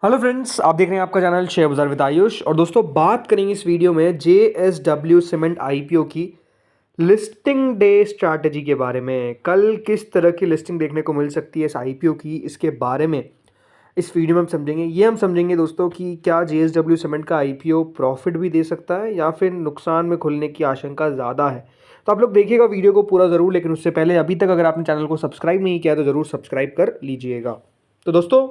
Hello friends, आप देख रहे हैं आपका चैनल शेयर बाजार विद आयुष। और दोस्तों, बात करेंगे इस वीडियो में JSW सीमेंट आईपीओ की लिस्टिंग डे स्ट्रैटेजी के बारे में। कल किस तरह की लिस्टिंग देखने को मिल सकती है इस आईपीओ की, इसके बारे में इस वीडियो में हम समझेंगे। हम समझेंगे दोस्तों कि क्या JSW सीमेंट का आईपीओ प्रॉफिट भी दे सकता है या फिर नुकसान में खुलने की आशंका ज़्यादा है। तो आप लोग देखिएगा वीडियो को पूरा ज़रूर, लेकिन उससे पहले अभी तक अगर आपने चैनल को सब्सक्राइब नहीं किया तो ज़रूर सब्सक्राइब कर लीजिएगा। तो दोस्तों,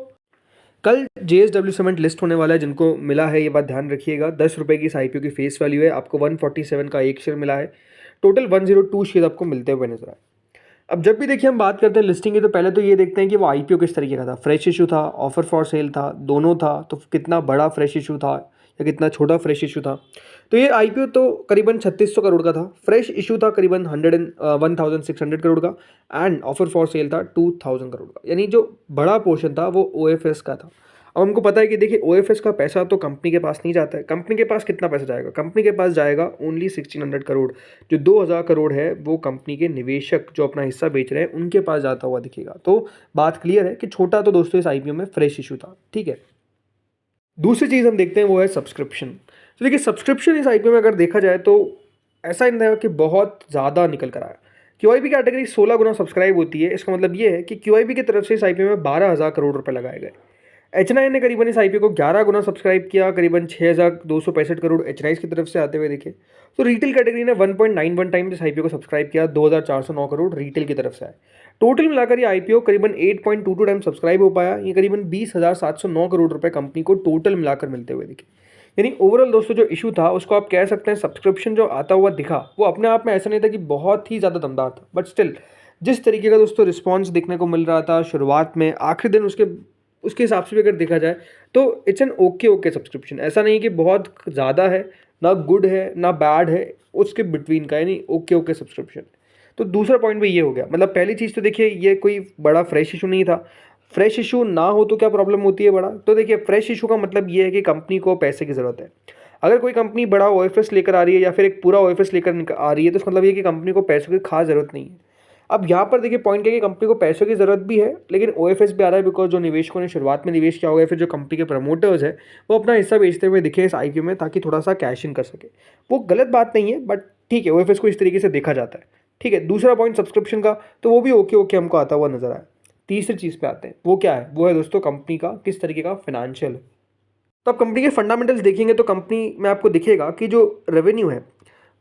कल JSW सीमेंट लिस्ट होने वाला है। जिनको मिला है ये बात ध्यान रखिएगा, 10 रुपये की इस आईपीओ की फेस वैल्यू है। आपको 147 का एक शेयर मिला है, टोटल 102 शेयर आपको मिलते हुए नजर आए। अब जब भी देखिए हम बात करते हैं लिस्टिंग की, तो पहले तो ये देखते हैं कि वो आईपीओ किस तरीके का था। फ्रेश इशू था, ऑफर फॉर सेल था, दोनों था, तो कितना बड़ा फ्रेश इशू था या कितना छोटा फ्रेश इशू था। तो ये आईपीओ तो करीबन 3600 करोड़ का था, फ्रेश इशू था करीबन 1600 करोड़ का, एंड ऑफर फॉर सेल था 2000 करोड़ का। यानी जो बड़ा पोर्शन था वो ओएफएस का था। अब हमको पता है कि देखिए ओएफएस का पैसा तो कंपनी के पास नहीं जाता है। कंपनी के पास कितना पैसा जाएगा? कंपनी के पास जाएगा ओनली 1600 करोड़। जो 2000 करोड़ है वो कंपनी के निवेशक जो अपना हिस्सा बेच रहे हैं उनके पास जाता हुआ दिखेगा। तो बात क्लियर है कि छोटा तो दोस्तों इस आईपीओ में फ्रेश इशू था, ठीक है। दूसरी चीज़ हम देखते हैं वो है सब्सक्रिप्शन। तो देखिए सब्सक्रिप्शन इस आईपीओ में अगर देखा जाए तो ऐसा नहीं है कि बहुत ज़्यादा निकल कर आया। क्यूआईबी कैटेगरी 16 गुना सब्सक्राइब होती है। इसका मतलब ये है कि क्यूआईबी की तरफ से इस आईपीओ में 12,000 करोड़ रुपए लगाए गए। एच9 ने करीबन इस आईपीओ को 11 गुना सब्सक्राइब किया, करीबन 6,265 करोड़ एच9 की तरफ से आते हुए दिखे। तो रिटेल कैटेगरी ने 1.91 टाइम इस आईपीओ को सब्सक्राइब किया, 2,409 करोड़ रिटेल की तरफ से आए। टोटल मिलाकर ये आईपीओ करीबन 8.22 टाइम सब्सक्राइब हो पाया। ये करीबन 20,709 करोड़ रुपए कंपनी को टोटल मिलाकर मिलते हुए दिखे। यानी ओवरऑल दोस्तों जो इशू था उसको आप कह सकते हैं सब्सक्रिप्शन जो आता हुआ दिखा वो अपने आप में ऐसा नहीं था कि बहुत ही ज़्यादा दमदार था, बट स्टिल जिस तरीके का दोस्तों रिस्पॉन्स देखने को मिल रहा था शुरुआत में, आखिरी दिन उसके उसके हिसाब से भी अगर देखा जाए तो इट्स एन ओके सब्सक्रिप्शन। ऐसा नहीं कि बहुत ज़्यादा है, ना गुड है ना बैड है, उसके बिटवीन का, यानी ओके सब्सक्रिप्शन। तो दूसरा पॉइंट भी ये हो गया। मतलब पहली चीज़ तो देखिए ये कोई बड़ा फ्रेश इशू नहीं था। फ्रेश इशू ना हो तो क्या प्रॉब्लम होती है बड़ा? तो देखिए फ्रेश इशू का मतलब ये है कि कंपनी को पैसे की ज़रूरत है। अगर कोई कंपनी बड़ा ओएफएस लेकर आ रही है या फिर एक पूरा ओएफएस लेकर आ रही है तो इसका मतलब ये कि कंपनी को पैसों की खास ज़रूरत नहीं है। अब यहाँ पर देखिए पॉइंट क्या है कि कंपनी को पैसों की ज़रूरत भी है, लेकिन ओएफएस भी आ रहा है बिकॉज जो निवेशकों ने शुरुआत में निवेश किया होगा, फिर जो कंपनी के प्रमोटर्स है वो अपना हिस्सा बेचते हुए दिखे इस आईपीओ में ताकि थोड़ा सा कैश इन कर सके। वो गलत बात नहीं है, बट ठीक है, ओएफएस को इस तरीके से देखा जाता है, ठीक है। दूसरा पॉइंट सब्सक्रिप्शन का, तो वो भी ओके हमको आता हुआ नजर आया। तीसरी चीज़ पे आते हैं, वो क्या है? वो है दोस्तों कंपनी का किस तरीके का फाइनेंशियल है। तो आप कंपनी के फंडामेंटल्स देखेंगे तो कंपनी में आपको दिखेगा कि जो रेवेन्यू है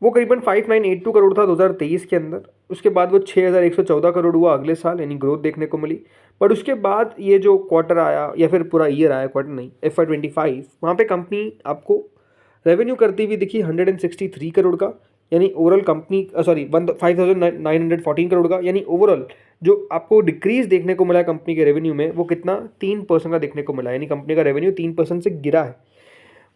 वो करीबन 5982 करोड़ था 2023 के अंदर। उसके बाद वो 6114 करोड़ हुआ अगले साल, यानी ग्रोथ देखने को मिली। बट उसके बाद ये जो क्वार्टर आया या फिर पूरा ईयर आया, क्वार्टर नहीं, FY25, वहाँ पे कंपनी आपको रेवेन्यू करती हुई दिखी 163 करोड़ का, यानी ओवरऑल कंपनी 5914 करोड़ का। यानी ओवरऑल जो आपको डिक्रीज देखने को मिला कंपनी के रेवेन्यू में वो कितना, 3% का देखने को मिला। यानी कंपनी का रेवेन्यू 3% से गिरा है।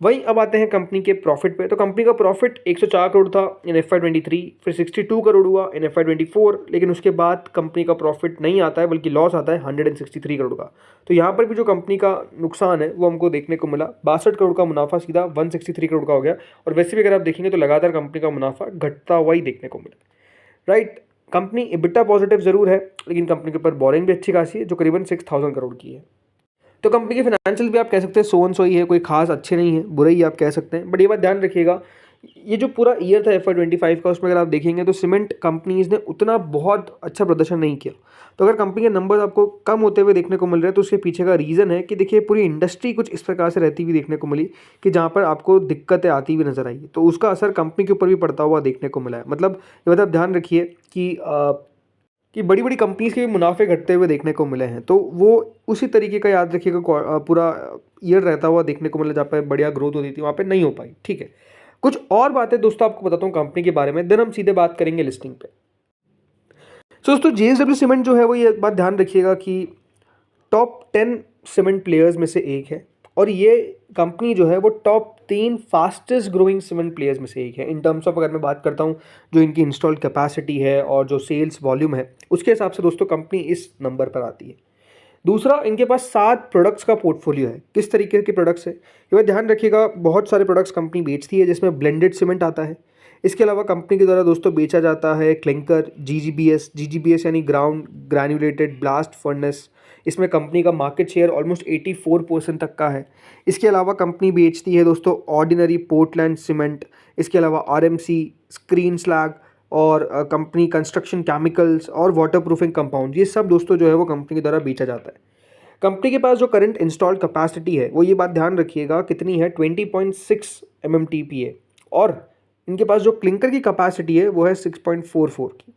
वहीं अब आते हैं कंपनी के प्रॉफिट पे। तो कंपनी का प्रॉफिट 104 करोड़ था इन FY23, फिर 62 करोड़ हुआ इन FY24, लेकिन उसके बाद कंपनी का प्रॉफिट नहीं आता है बल्कि लॉस आता है 163 करोड़ का। तो यहाँ पर भी जो कंपनी का नुकसान है वो हमको देखने को मिला। 62 करोड़ का मुनाफा सीधा 163 करोड़ का हो गया। और वैसे भी अगर आप देखेंगे तो लगातार कंपनी का मुनाफा घटता हुआ ही देखने को मिला, राइट। कंपनी EBITDA पॉजिटिव जरूर है, लेकिन कंपनी के ऊपर बोरिंग भी अच्छी खासी है जो करीबन 6000 करोड़ की है। तो कंपनी के फाइनेंशियल भी आप कह सकते हैं सो एंड सो ही है, कोई खास अच्छे नहीं है, बुरे ही आप कह सकते हैं। बट ये बात ध्यान रखिएगा, ये जो पूरा ईयर था FY25 का, उसमें अगर आप देखेंगे तो सीमेंट कंपनीज ने उतना बहुत अच्छा प्रदर्शन नहीं किया। तो अगर कंपनी के नंबर आपको कम होते हुए देखने को मिल रहे हैं तो उसके पीछे का रीज़न है कि देखिए पूरी इंडस्ट्री कुछ इस प्रकार से रहती हुई देखने को मिली कि जहाँ पर आपको दिक्कतें आती हुई नजर आई, तो उसका असर कंपनी के ऊपर भी पड़ता हुआ देखने को मिला है। मतलब ये बात आप ध्यान रखिए कि बड़ी बड़ी कंपनीज के भी मुनाफे घटते हुए देखने को मिले हैं। तो वो उसी तरीके का याद रखिएगा, पूरा ईयर रहता हुआ देखने को मिला जहाँ पे बढ़िया ग्रोथ होती थी वहाँ पे नहीं हो पाई, ठीक है। कुछ और बातें दोस्तों आपको बताता हूँ कंपनी के बारे में, देन हम सीधे बात करेंगे लिस्टिंग पे। तो दोस्तों JSW सीमेंट जो है वो ये बात ध्यान रखिएगा कि टॉप 10 सीमेंट प्लेयर्स में से एक है। और ये कंपनी जो है वो top 3 fastest growing cement players में से एक है। इन टर्म्स ऑफ अगर मैं बात करता हूँ जो इनकी इंस्टॉल्ड कैपेसिटी है और जो सेल्स वॉल्यूम है, उसके हिसाब से दोस्तों कंपनी इस नंबर पर आती है। दूसरा, इनके पास 7 प्रोडक्ट्स का पोर्टफोलियो है। किस तरीके के प्रोडक्ट्स है ये बात ध्यान रखिएगा। बहुत सारे प्रोडक्ट्स कंपनी बेचती है जिसमें ब्लेंडेड सीमेंट आता है। इसके अलावा कंपनी के द्वारा दोस्तों बेचा जाता है क्लिंकर, GGBS यानी ग्राउंड ग्रैन्युलेटेड ब्लास्ट फर्नेस, इसमें कंपनी का मार्केट शेयर ऑलमोस्ट 84% तक का है। इसके अलावा कंपनी बेचती है दोस्तों ऑर्डिनरी पोर्टलैंड सीमेंट, इसके अलावा आरएमसी, स्क्रीन स्लैग और कंपनी कंस्ट्रक्शन केमिकल्स और वाटर प्रूफिंग कंपाउंड, ये सब दोस्तों जो है वो कंपनी के द्वारा बेचा जाता है। कंपनी के पास जो करंट इंस्टॉल्ड कैपेसिटी है वो ये बात ध्यान रखिएगा कितनी है, 20.6 MMTP है, और इनके पास जो क्लिंकर की कैपेसिटी है वो है 6.44 की।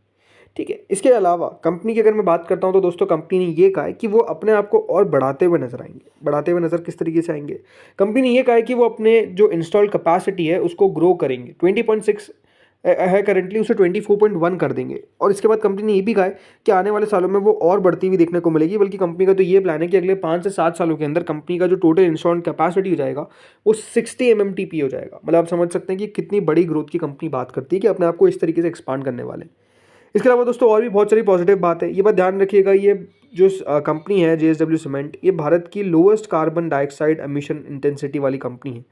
ठीक है, इसके अलावा कंपनी की अगर मैं बात करता हूँ तो दोस्तों कंपनी ने ये कहा है कि वो अपने आप को और बढ़ाते हुए नजर आएंगे। बढ़ाते हुए नजर किस तरीके से आएंगे? कंपनी ने ये कहा है कि वो अपने जो इंस्टॉल्ड कैपेसिटी है उसको ग्रो करेंगे। 20.6 है करेंटली, उसे 24.1 कर देंगे। और इसके बाद कंपनी ने ये भी कहा है कि आने वाले सालों में वो और बढ़ती हुई देखने को मिलेगी। बल्कि कंपनी का तो ये प्लान है कि अगले 5 से 7 सालों के अंदर कंपनी का जो टोटल इंस्टॉल्ड कैपेसिटी हो जाएगा वो 60 MMTP हो जाएगा। मतलब आप समझ सकते हैं कि कितनी बड़ी ग्रोथ की कंपनी बात करती है कि अपने आप को इस तरीके से एक्सपांड करने वाले। इसके अलावा दोस्तों और भी बहुत सारी पॉजिटिव बात है। ये बात ध्यान रखिएगा, ये जो कंपनी है JSW सीमेंट, ये भारत की lowest carbon dioxide emission intensity वाली कंपनी है।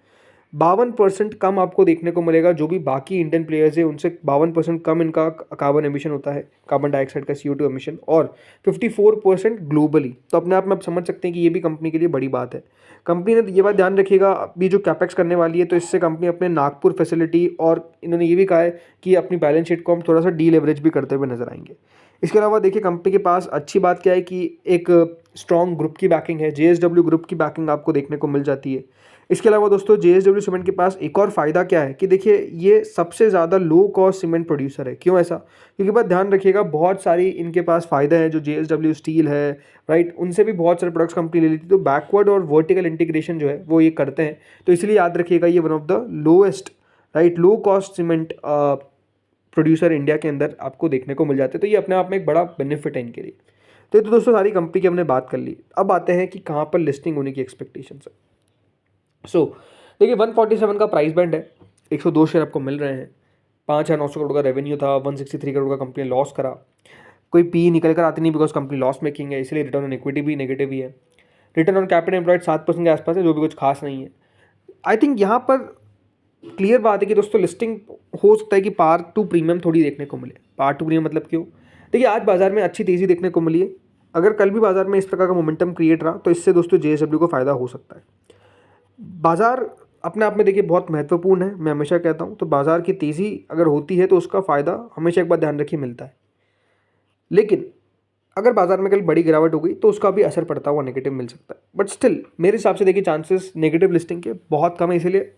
52% कम आपको देखने को मिलेगा। जो भी बाकी इंडियन प्लेयर्स है उनसे 52% कम इनका कार्बन एमिशन होता है, कार्बन डाइऑक्साइड का CO2 एमिशन, और 54% ग्लोबली। तो अपने आप में आप समझ सकते हैं कि ये भी कंपनी के लिए बड़ी बात है। कंपनी ने ये बात ध्यान रखिएगा, अभी जो कैपेक्स करने वाली है तो इससे कंपनी अपने नागपुर फैसिलिटी, और इन्होंने ये भी कहा है कि अपनी बैलेंस शीट को हम थोड़ा सा डीलेवरेज भी करते हुए नजर आएंगे। इसके अलावा देखिए कंपनी के पास अच्छी बात क्या है कि एक स्ट्रॉन्ग ग्रुप की बैकिंग है। JSW ग्रुप की बैकिंग आपको देखने को मिल जाती है। इसके अलावा दोस्तों JSW सीमेंट के पास एक और फ़ायदा क्या है कि देखिए ये सबसे ज़्यादा लो कॉस्ट सीमेंट प्रोड्यूसर है। क्यों ऐसा? क्योंकि बात ध्यान रखिएगा, बहुत सारी इनके पास फ़ायदे हैं। जो JSW स्टील है, राइट, उनसे भी बहुत सारे प्रोडक्ट्स कंपनी ले लेती है। तो बैकवर्ड और वर्टिकल इंटीग्रेशन जो है वो ये करते हैं। तो इसलिए याद रखिएगा ये one of the lowest, right, low cost cement producer India के अंदर आपको देखने को मिल जाते हैं। तो ये अपने आप में एक बड़ा बेनिफिट है इनके लिए। तो दोस्तों सारी कंपनी की हमने बात कर ली। अब आते हैं कि कहाँ पर लिस्टिंग होने की एक्सपेक्टेशन है। देखिए 147 का प्राइस बैंड है, 102 शेयर आपको मिल रहे हैं। 5,900 करोड़ का रेवेन्यू था, 163 करोड़ का कंपनी लॉस करा। कोई पी निकल कर आती नहीं बिकॉज कंपनी लॉस मेकिंग है, इसलिए रिटर्न ऑन इक्विटी भी नेगेटिव ही है। रिटर्न ऑन कैपिटल एम्प्लॉयड 7% के आसपास है, जो भी कुछ खास नहीं है। आई थिंक यहाँ पर क्लियर बात है कि दोस्तों लिस्टिंग हो सकता है कि पार्ट टू प्रीमियम थोड़ी देखने को मिले। पार्ट टू प्रीमियम मतलब क्यों? देखिए आज बाजार में अच्छी तेज़ी देखने को मिली है। अगर कल भी बाजार में इस प्रकार का मोमेंटम क्रिएट रहा तो इससे दोस्तों JSW को फ़ायदा हो सकता है। बाजार अपने आप में देखिए बहुत महत्वपूर्ण है, मैं हमेशा कहता हूँ। तो बाजार की तेज़ी अगर होती है तो उसका फ़ायदा हमेशा एक बात ध्यान रखिए मिलता है। लेकिन अगर बाजार में कल बड़ी गिरावट हो गई तो उसका भी असर पड़ता हुआ नेगेटिव मिल सकता है। बट स्टिल मेरे हिसाब से देखिए चांसेस नेगेटिव लिस्टिंग के बहुत कम है। इसीलिए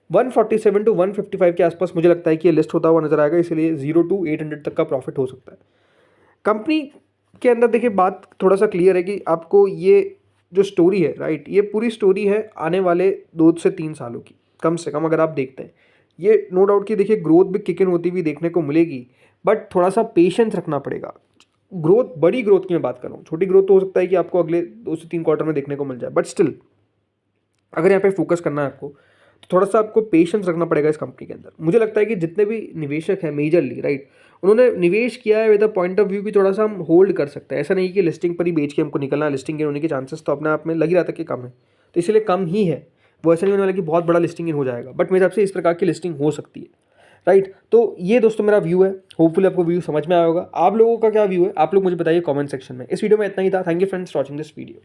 147 to 155 के आसपास मुझे लगता है कि ये लिस्ट होता हुआ नजर आएगा। इसलिए 0 to 800 तक का प्रॉफिट हो सकता है। कंपनी के अंदर देखिए बात थोड़ा सा क्लियर है कि आपको ये जो स्टोरी है, राइट, ये पूरी स्टोरी है आने वाले 2 से 3 सालों की कम से कम। अगर आप देखते हैं ये नो डाउट कि देखिए ग्रोथ भी किक इन होती हुई देखने को मिलेगी, बट थोड़ा सा पेशेंस रखना पड़ेगा। ग्रोथ, बड़ी ग्रोथ की मैं बात कर रहा हूँ, छोटी ग्रोथ तो हो सकता है कि आपको अगले 2 से 3 क्वार्टर में देखने को मिल जाए। बट स्टिल अगर यहाँ पे फोकस करना है आपको तो थोड़ा सा आपको पेशेंस रखना पड़ेगा इस कंपनी के अंदर। मुझे लगता है कि जितने भी निवेशक हैं मेजरली, राइट, उन्होंने निवेश किया है with a point of view कि थोड़ा सा हम होल्ड कर सकते हैं। ऐसा नहीं कि लिस्टिंग पर ही बेच के हमको निकलना है। लिस्टिंग इन होने के चांसेस तो अपने आप में लग ही रहा था कि कम है, तो इसलिए कम ही है। वो ऐसा नहीं होने वाला कि बहुत बड़ा लिस्टिंग इन हो जाएगा, बट मेरे हिसाब से इस प्रकार की लिस्टिंग हो सकती है, राइट। तो ये दोस्तों मेरा व्यू है। होपफुली आपको व्यू समझ में आया होगा। आप लोगों का क्या व्यू है आप लोग मुझे बताइए कमेंट सेक्शन में। इस वीडियो में इतना ही था। Thank you friends for watching this video.